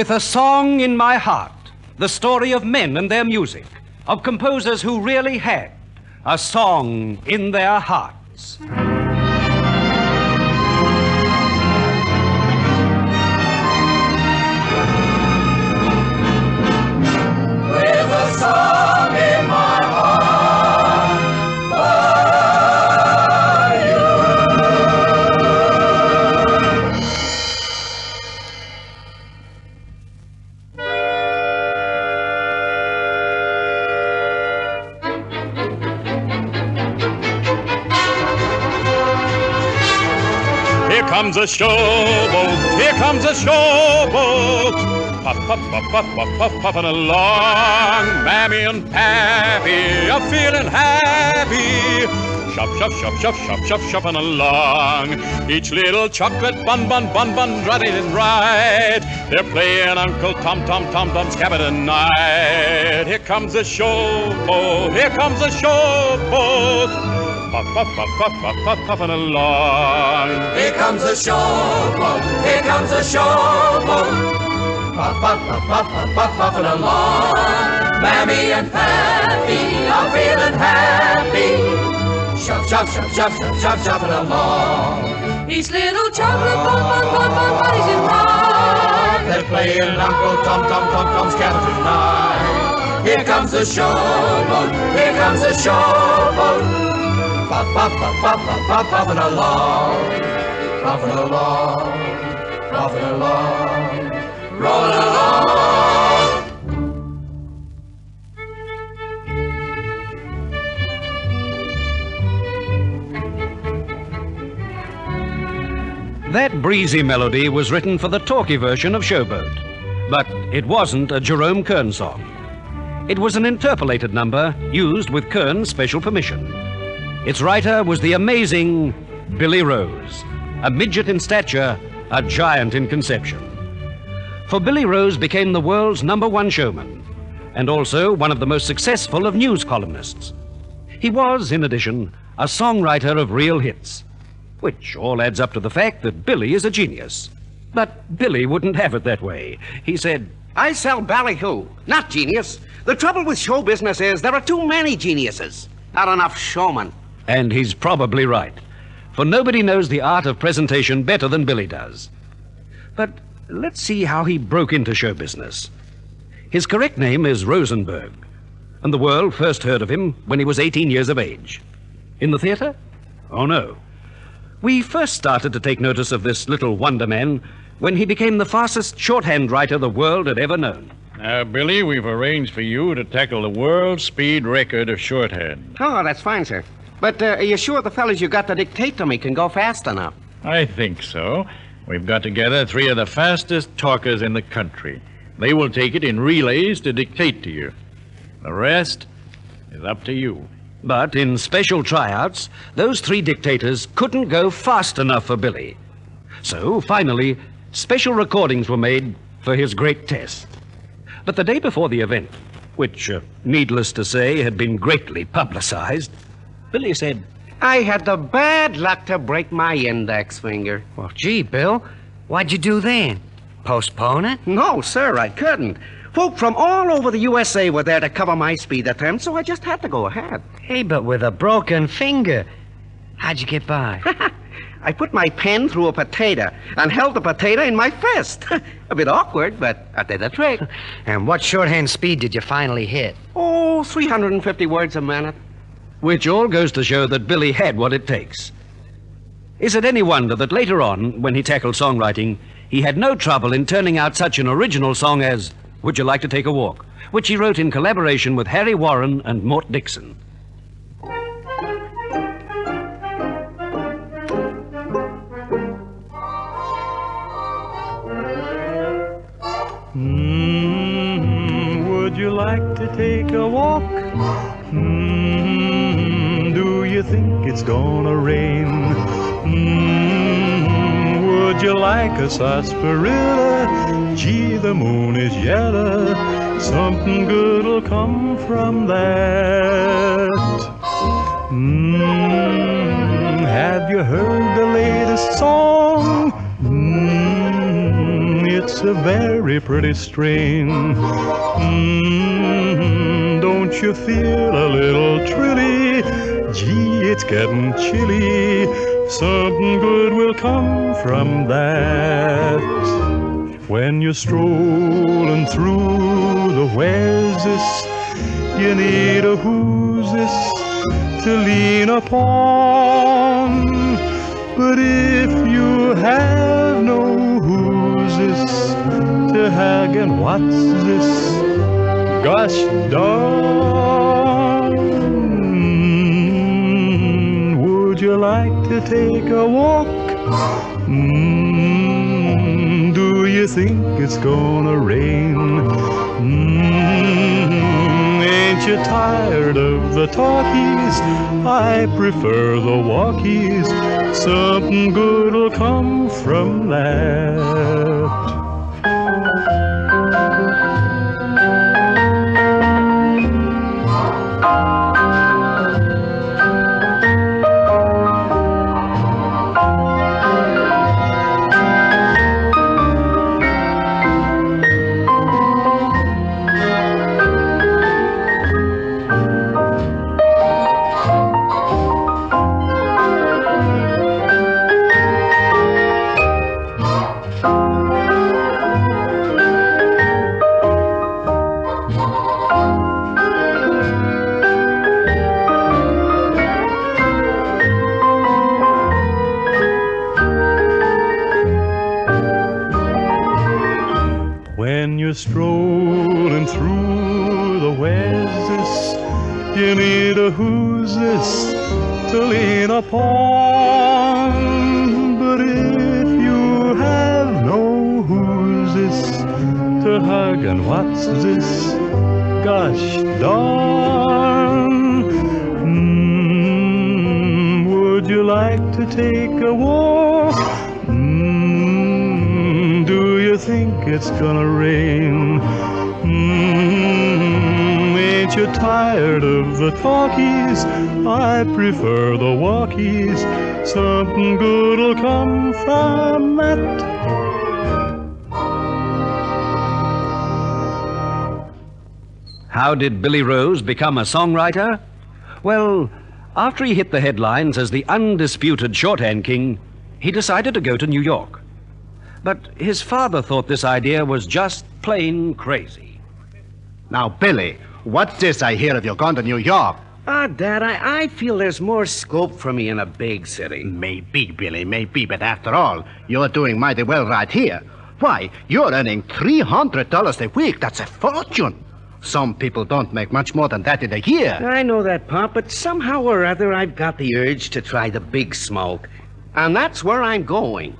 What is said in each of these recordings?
With a song in my heart, the story of men and their music, of composers who really had a song in their hearts. With a song in my heart for you. Here comes a showboat, here comes a showboat. Puff, puff, puff, puff, puff, puff, puffing along. Mammy and Pappy are feeling happy. Shop, shop, shop, shop, shop, shop, shopping along. Each little chocolate bun, running in right. They're playing Uncle Tom, Tom, Tom, Tom's Cabin tonight. Here comes a showboat, here comes a showboat. Puff, puff, puff, puff, puff, puff, puffing along. Here comes a showboat, here comes a showboat. Puff, puff, puff, puff, puff, puff, puffing along. Mammy and Pappy are feeling happy. Shove, shove, shove, shove, shove, shove, shoving along. Each little chocolate bun, buddies in right. They're playing Uncle Tom, Tom, Tom, Tom's Cabin tonight. Here comes the showboat, here comes the showboat. Puff, puff, puff, puff, puff, puff, puffing along. Puffing along, puffing along, rolling along. That breezy melody was written for the talky version of Showboat, but it wasn't a Jerome Kern song. It was an interpolated number used with Kern's special permission. Its writer was the amazing Billy Rose, a midget in stature, a giant in conception. For Billy Rose became the world's #1 showman, and also one of the most successful of news columnists. He was, in addition, a songwriter of real hits, which all adds up to the fact that Billy is a genius. But Billy wouldn't have it that way. He said, I sell ballyhoo, not genius. The trouble with show business is there are too many geniuses, not enough showmen. and he's probably right, for nobody knows the art of presentation better than Billy does. But let's see how he broke into show business. His correct name is Rosenberg, and the world first heard of him when he was 18 years of age. In the theater? Oh, no. We first started to take notice of this little wonder man when he became the fastest shorthand writer the world had ever known. Now, Billy, we've arranged for you to tackle the world speed record of shorthand. Oh, that's fine, sir. But are you sure the fellas you got to dictate to me can go fast enough? I think so. We've got together 3 of the fastest talkers in the country. They will take it in relays to dictate to you. The rest is up to you. But in special tryouts, those 3 dictators couldn't go fast enough for Billy. So, finally, special recordings were made for his great test. But the day before the event, which, needless to say, had been greatly publicized, Billy said, I had the bad luck to break my index finger. Well, gee, Bill, what'd you do then? Postpone it? No, sir, I couldn't. Folk from all over the USA were there to cover my speed attempt, so I just had to go ahead. Hey, but with a broken finger, how'd you get by? I put my pen through a potato and held the potato in my fist. A bit awkward, but I did the trick. And what shorthand speed did you finally hit? Oh, 350 words a minute. which all goes to show that Billy had what it takes. Is it any wonder that later on, when he tackled songwriting, he had no trouble in turning out such an original song as Would You Like to Take a Walk, which he wrote in collaboration with Harry Warren and Mort Dixon. Would you like to take a walk? Do you think it's gonna rain? Would you like a sarsaparilla? Gee, the moon is yellow. Something good'll come from that. Have you heard the latest song? it's a very pretty strain. Don't you feel a little trilly? Gee, it's getting chilly. Something good will come from that. When you're strolling through the where's this, you need a who's this to lean upon. But if you have no who's this to hag and what's this, gosh darn, would you like to take a walk? Do you think it's gonna rain? Ain't you tired of the talkies? I prefer the walkies. Something good'll come from that. When you're strolling through the where's this, you need a who's this to lean upon. But if you have no who's this to hug and what's this, gosh darn, would you like to take a walk? Do you think it's gonna rain? Ain't you tired of the talkies? I prefer the walkies. Something good'll come from that. How did Billy Rose become a songwriter? Well, after he hit the headlines as the undisputed shorthand king, he decided to go to New York. But his father thought this idea was just plain crazy. Now, Billy, what's this I hear of you going to New York? Dad, I feel there's more scope for me in a big city. Maybe, Billy, maybe, but after all, you're doing mighty well right here. Why, you're earning $300 a week. That's a fortune. Some people don't make much more than that in a year. I know that, Pop, but somehow or other I've got the urge to try the big smoke. And that's where I'm going.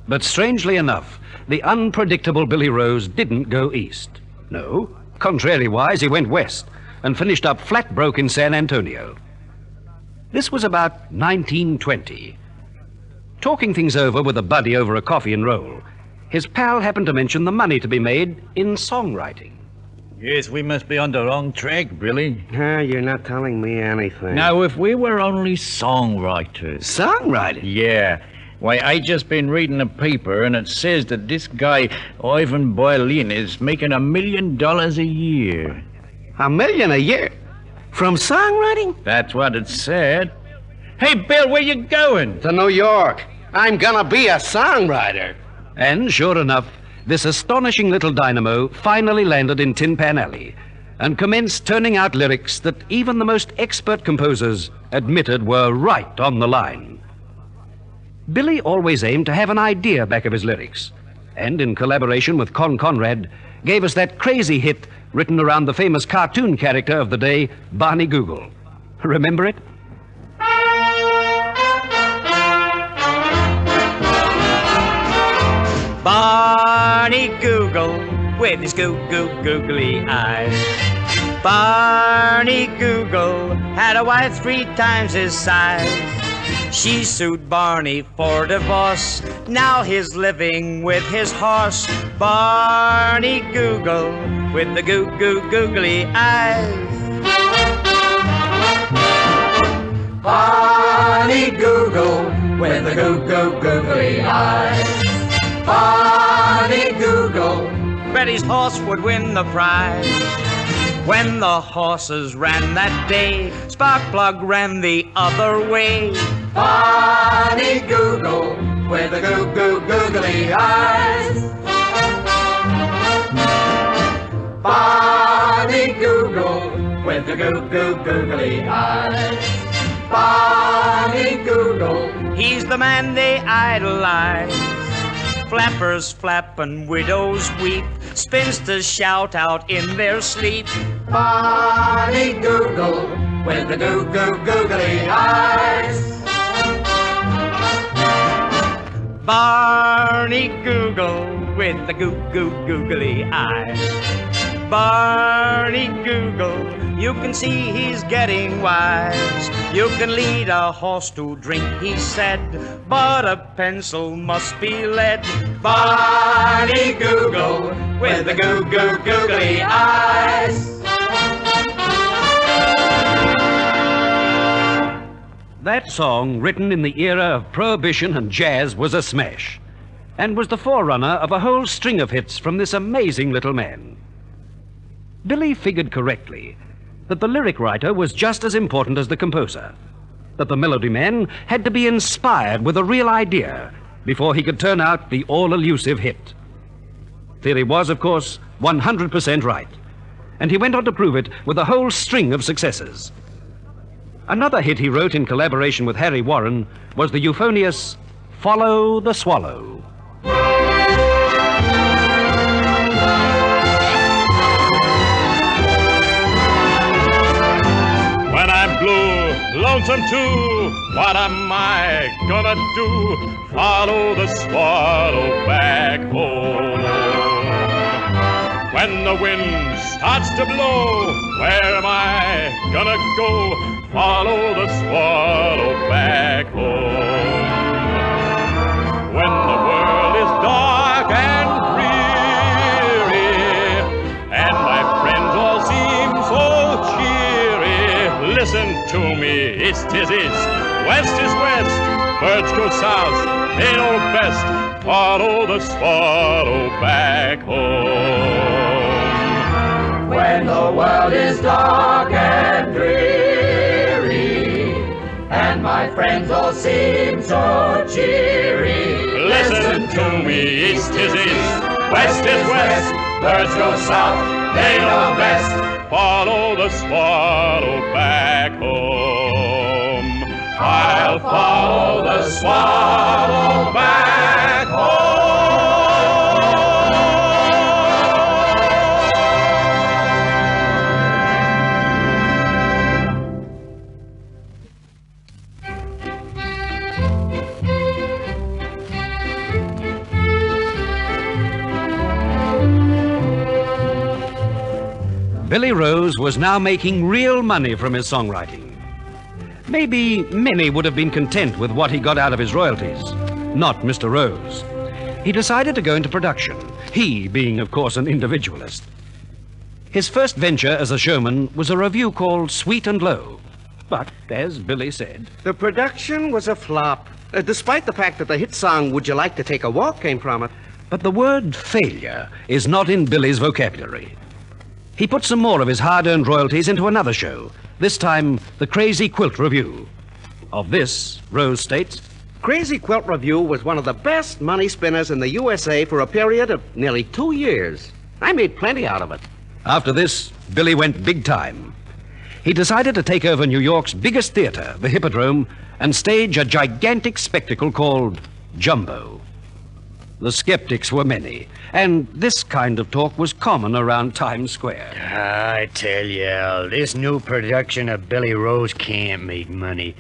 But strangely enough, the unpredictable Billy Rose didn't go east. No, contrariwise, he went west and finished up flat broke in San Antonio. This was about 1920. Talking things over with a buddy over a coffee and roll, his pal happened to mention the money to be made in songwriting. Yes, we must be on the wrong track, Billy. You're not telling me anything. Now, if we were only songwriters... Songwriters? Yeah. Why, I just been reading a paper, and it says that this guy, Ivan Boylin, is making $1 million a year. $1 million a year? From songwriting? That's what it said. Hey, Bill, where you going? To New York. I'm gonna be a songwriter. And sure enough, this astonishing little dynamo finally landed in Tin Pan Alley and commenced turning out lyrics that even the most expert composers admitted were right on the line. Billy always aimed to have an idea back of his lyrics, and in collaboration with Con Conrad, gave us that crazy hit written around the famous cartoon character of the day, Barney Google. Remember it? Barney Google with his googly eyes. Barney Google had a wife 3 times his size. She sued Barney for divorce. Now he's living with his horse. Barney Google with the googly eyes. Barney Google with the googly eyes. Barney Barney Google. Betty's horse would win the prize. When the horses ran that day, Sparkplug ran the other way. Barney Google with the googly eyes. Barney Google with the googly eyes. Barney Google, he's the man they idolize. Flappers flap and widows weep, spinsters shout out in their sleep. Barney Google with the googly eyes. Barney Google with the googly eyes. Barney Google, you can see he's getting wise. You can lead a horse to drink, he said, but a pencil must be lead. Barney Google with the googly eyes. That song, written in the era of Prohibition and jazz, was a smash, and was the forerunner of a whole string of hits from this amazing little man. Billy figured correctly that the lyric writer was just as important as the composer, that the melody man had to be inspired with a real idea before he could turn out the all-elusive hit. Theory was, of course, 100% right, and he went on to prove it with a whole string of successes. Another hit he wrote in collaboration with Harry Warren was the euphonious Follow the Swallow. When I'm blue, lonesome too, what am I gonna do? Follow the swallow back home. When the wind starts to blow, where am I gonna go? Follow the swallow back home. When the world is dark and dreary, and my friends all seem so cheery, listen to me, east is east, west is west, birds go south, they know best, follow the swallow back home. When the world is dark and dreary, and my friends all seem so cheery, listen to me, east is east, west is west, birds go south, they know best, follow the swallow back home. I'll follow the swallow back home. Billy Rose was now making real money from his songwriting. Maybe many would have been content with what he got out of his royalties. Not Mr. Rose. He decided to go into production, he being, of course, an individualist. His first venture as a showman was a revue called Sweet and Low. But, as Billy said, the production was a flop, despite the fact that the hit song Would You Like to Take a Walk came from it. But the word failure is not in Billy's vocabulary. He put some more of his hard-earned royalties into another show, this time the Crazy Quilt Revue. Of this, Rose states, Crazy Quilt Revue was one of the best money spinners in the USA for a period of nearly 2 years. I made plenty out of it. After this, Billy went big time. He decided to take over New York's biggest theater, the Hippodrome, and stage a gigantic spectacle called Jumbo. The skeptics were many, and this kind of talk was common around Times Square. I tell you, Al, this new production of Billy Rose can't make money.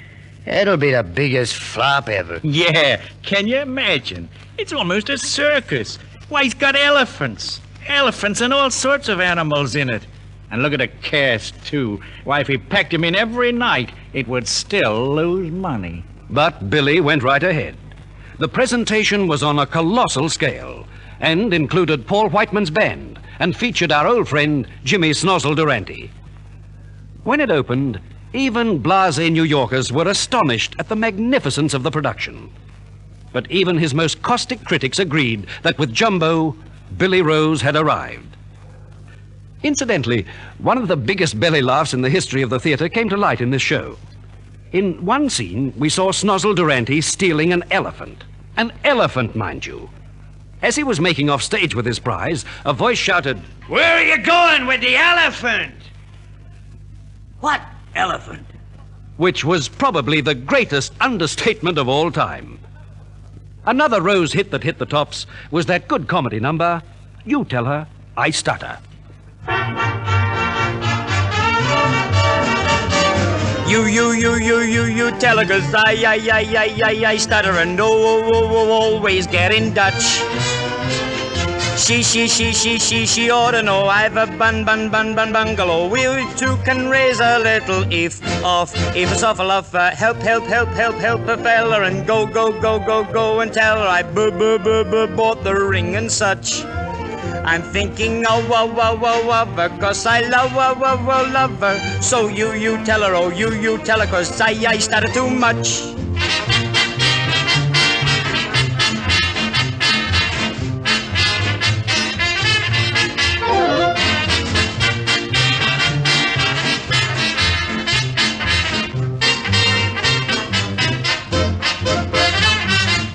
It'll be the biggest flop ever. Yeah, can you imagine? It's almost a circus. Why, he's got elephants. Elephants and all sorts of animals in it. And look at the cast, too. Why, if he packed him in every night, it would still lose money. But Billy went right ahead. The presentation was on a colossal scale and included Paul Whiteman's band and featured our old friend Jimmy Snozzle Durante. When it opened, even blasé New Yorkers were astonished at the magnificence of the production. But even his most caustic critics agreed that with Jumbo, Billy Rose had arrived. Incidentally, one of the biggest belly laughs in the history of the theatre came to light in this show. In one scene, we saw Snozzle Durante stealing an elephant. An elephant, mind you. As he was making off stage with his prize, a voice shouted, "Where are you going with the elephant?" What elephant? Which was probably the greatest understatement of all time. Another Rose hit that hit the tops was that good comedy number, You Tell Her, I Stutter. You tell her, 'cause I stutter and always get in Dutch. She ought to know I've a bungalow. We two can raise a little if it's awful of help a fella and go and tell her I bought the ring and such. I'm thinking of her, 'cause I love her. So you tell her, oh, you tell her, 'cause I stutter too much.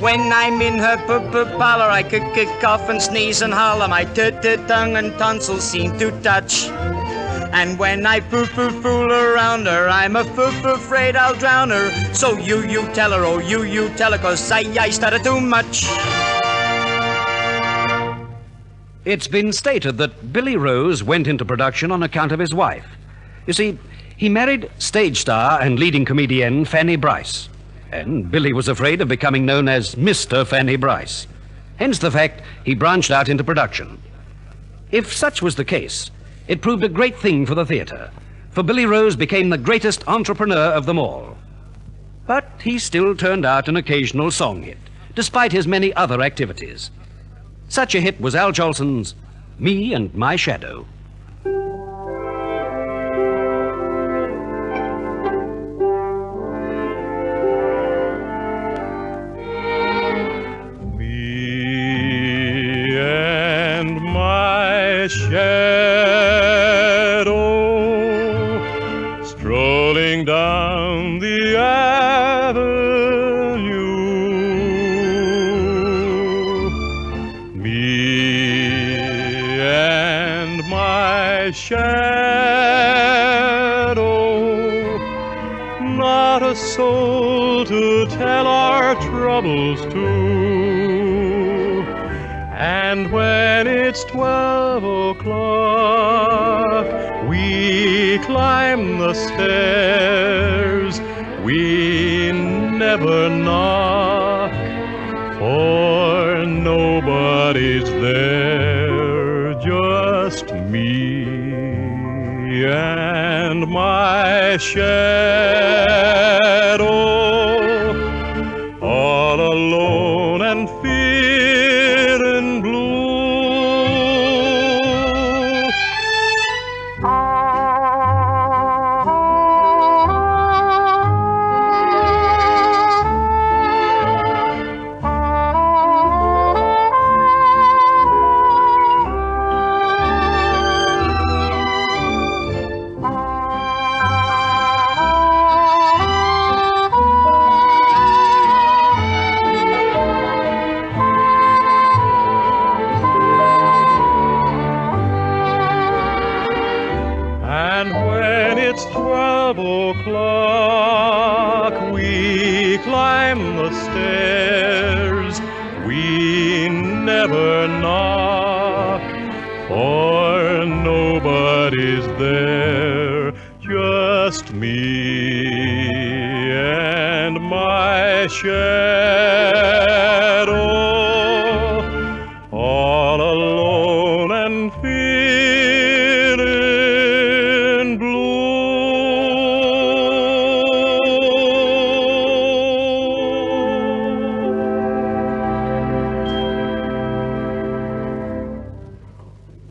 When I'm in her parlor, I could cough and sneeze and holler. My tongue and tonsils seem to touch. And when I fool around her, I'm afraid I'll drown her. So you tell her, oh, you tell her, 'cause I stutter too much. It's been stated that Billy Rose went into production on account of his wife. You see, he married stage star and leading comedienne Fanny Bryce. And Billy was afraid of becoming known as Mr. Fanny Bryce. Hence the fact he branched out into production. If such was the case, it proved a great thing for the theatre, for Billy Rose became the greatest entrepreneur of them all. But he still turned out an occasional song hit, despite his many other activities. Such a hit was Al Jolson's Me and My Shadow. Shadow strolling down the avenue, me and my shadow, not a soul to tell our troubles to. And when it's 12 o'clock, we climb the stairs. We never knock, for nobody's there. Just me and my shadow, all alone and feeling blue. And when it's 12 o'clock, we climb the stairs. We never knock, for nobody's there. Just me and my shadow, all alone and feeling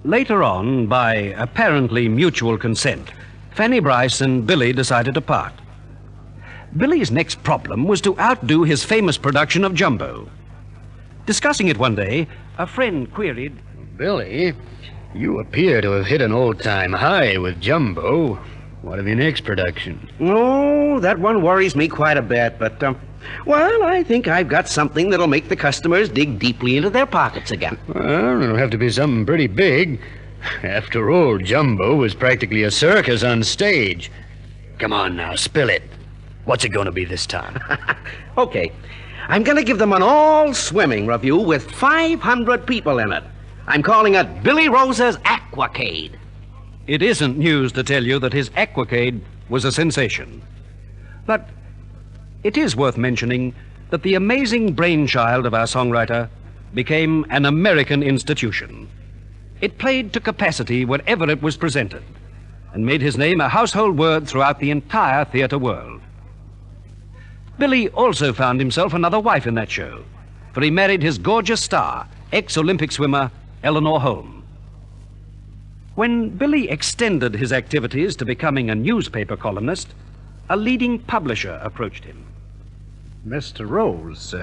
Later on, by apparently mutual consent, Fanny Bryce and Billy decided to part. Billy's next problem was to outdo his famous production of Jumbo. Discussing it one day, a friend queried, Billy, you appear to have hit an old-time high with Jumbo. What of your next production? Oh, that one worries me quite a bit, but, well, I think I've got something that'll make the customers dig deeply into their pockets again. Well, it'll have to be something pretty big. After all, Jumbo was practically a circus on stage. Come on now, spill it. What's it going to be this time? Okay. I'm going to give them an all-swimming review with 500 people in it. I'm calling it Billy Rose's Aquacade. it isn't news to tell you that his Aquacade was a sensation. But it is worth mentioning that the amazing brainchild of our songwriter became an American institution. It played to capacity wherever it was presented and made his name a household word throughout the entire theater world. Billy also found himself another wife in that show, for he married his gorgeous star, ex-Olympic swimmer Eleanor Holm. When Billy extended his activities to becoming a newspaper columnist, a leading publisher approached him. Mr. Rose,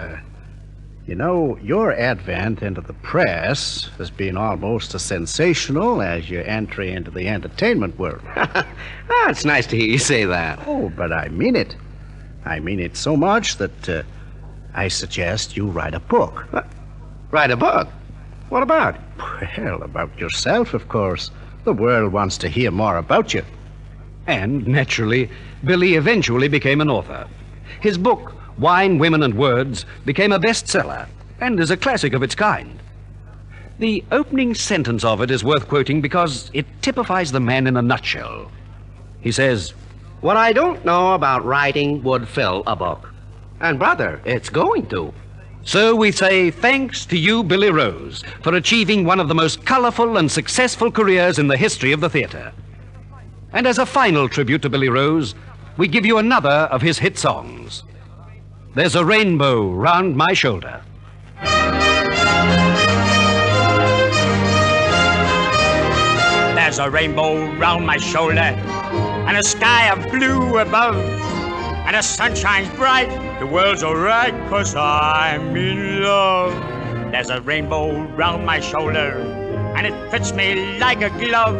you know, your advent into the press has been almost as sensational as your entry into the entertainment world. It's nice to hear you say that. Oh, but I mean it. I mean it so much that I suggest you write a book. Write a book? What about? Well, about yourself, of course. The world wants to hear more about you. And, naturally, Billy eventually became an author. His book, Wine, Women and Words, became a bestseller and is a classic of its kind. The opening sentence of it is worth quoting because it typifies the man in a nutshell. He says, "What I don't know about writing would fill a book. And, brother, it's going to." So we say thanks to you, Billy Rose, for achieving one of the most colorful and successful careers in the history of the theater. And as a final tribute to Billy Rose, we give you another of his hit songs. There's a rainbow round my shoulder. There's a rainbow round my shoulder, and a sky of blue above, and the sun shines bright. The world's alright, 'cause I'm in love. There's a rainbow round my shoulder, and it fits me like a glove.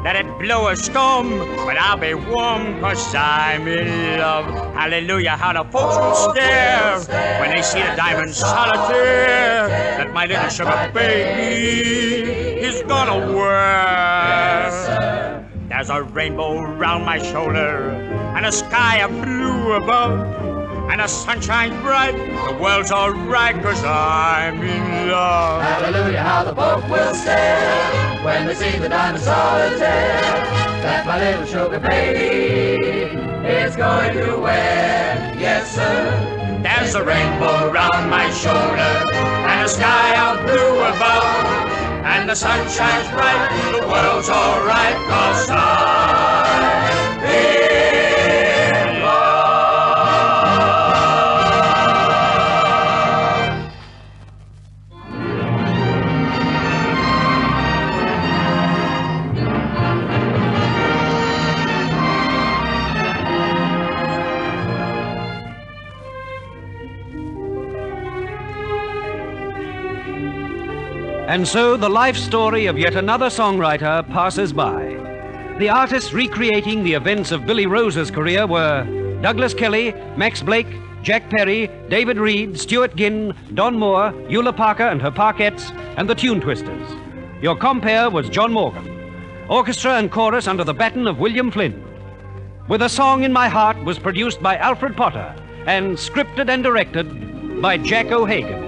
Let it blow a storm, but I'll be warm, 'cause I'm in love. Hallelujah, how the folks will stare when they see the diamond solitaire that my little sugar baby is gonna wear. There's a rainbow round my shoulder, and a sky of blue above, and the sun shines bright. The world's alright, 'cause I'm in love. Hallelujah, how the folk will stare when they see the diamond solitaire that my little sugar baby is going to wear. Yes, sir. There's a rainbow round my shoulder, and a sky of blue above, and the sun shines bright. The world's alright, 'cause I'm in love. And so the life story of yet another songwriter passes by. The artists recreating the events of Billy Rose's career were Douglas Kelly, Max Blake, Jack Perry, David Reed, Stuart Ginn, Don Moore, Eula Parker and her Parkettes, and the Tune Twisters. Your compere was John Morgan. Orchestra and chorus under the baton of William Flynn. With a Song in My Heart was produced by Alfred Potter and scripted and directed by Jack O'Hagan.